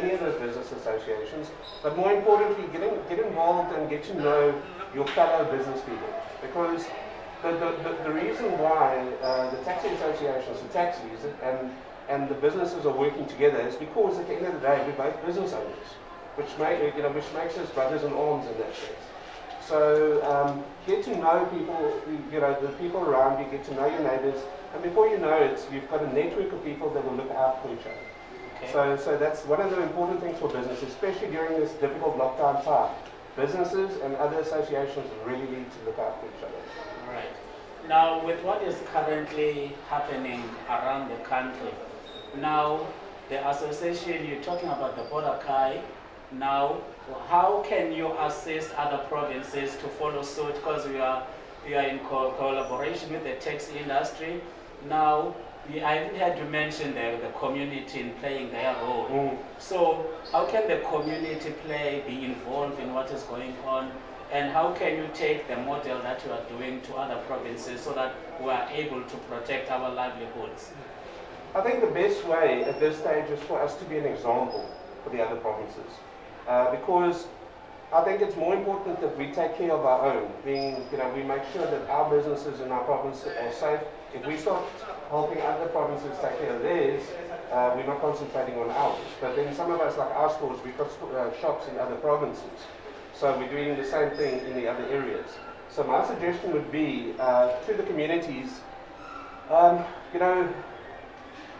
any of those business associations, but more importantly, get involved and get to know your fellow business people. Because the reason why the taxi associations, the taxis, and the businesses are working together is because at the end of the day, we're both business owners, which makes us brothers in arms in that sense. So get to know people, the people around you, get to know your neighbors, and before you know it, you've got a network of people that will look out for each other. Okay. So that's one of the important things for business, especially during this difficult lockdown time. Businesses and other associations really need to look out for each other. All right. Now, with what is currently happening around the country, now the association, you're talking about the Border Kai, now how can you assist other provinces to follow suit, because we are in collaboration with the taxi industry. Now, I even had to mention the community in playing their role. So how can the community be involved in what is going on, and how can you take the model that you are doing to other provinces so that we are able to protect our livelihoods? I think the best way at this stage is for us to be an example for the other provinces. Because I think it's more important that we take care of our own, we make sure that our businesses in our province are safe. If we start helping other provinces take care of theirs, we're not concentrating on ours. But then some of us, like our stores, we've got shops in other provinces. So we're doing the same thing in the other areas. So my suggestion would be to the communities,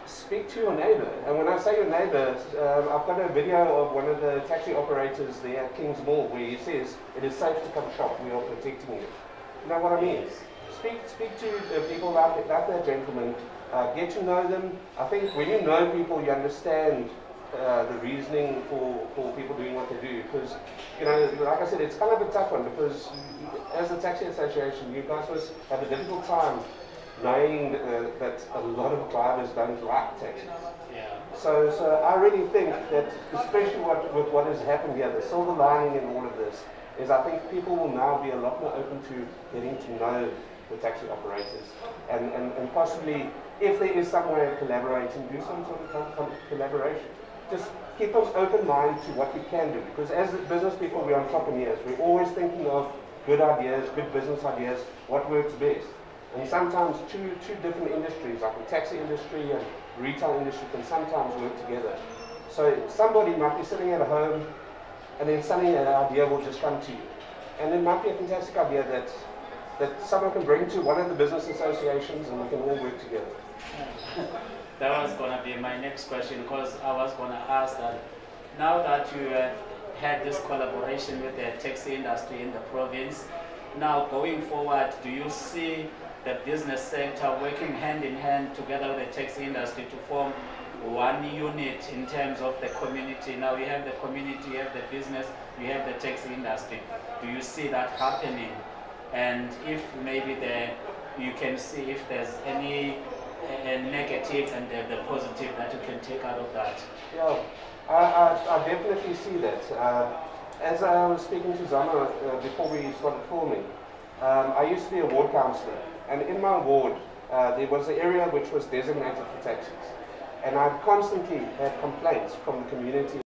speak to your neighbor. And when I say your neighbor, I've got a video of one of the taxi operators there at King's Mall where he says, it is safe to come shop, we are protecting you. You know what I mean? Speak to people like that gentleman, get to know them. I think when you know people, you understand the reasoning for people doing what they do. Because, like I said, it's kind of a tough one, because as a taxi association, you guys must have a difficult time knowing that a lot of drivers don't like taxis. Yeah. So I really think that, especially with what has happened here, the silver lining in all of this is I think people will now be a lot more open to getting to know the taxi operators, and possibly, if there is some way of collaborating, do some sort of collaboration. Just keep an open mind to what we can do, because as business people, we're entrepreneurs. We're always thinking of good ideas, good business ideas, what works best. And sometimes two different industries, like the taxi industry and retail industry, can sometimes work together. So somebody might be sitting at home, and then suddenly an idea will just come to you. And it might be a fantastic idea that someone can bring to one of the business associations, and we can all work together. That was going to be my next question, because I was going to ask that now that you have had this collaboration with the taxi industry in the province, now going forward, do you see the business sector working hand in hand together with the taxi industry to form one unit in terms of the community? Now you have the community, you have the business, you have the taxi industry. Do you see that happening? And if maybe you can see if there's any negative and the positive that you can take out of that? Yeah, I definitely see that. As I was speaking to Zama before we started filming, I used to be a ward councillor, and in my ward there was an area which was designated for taxis, and I constantly had complaints from the community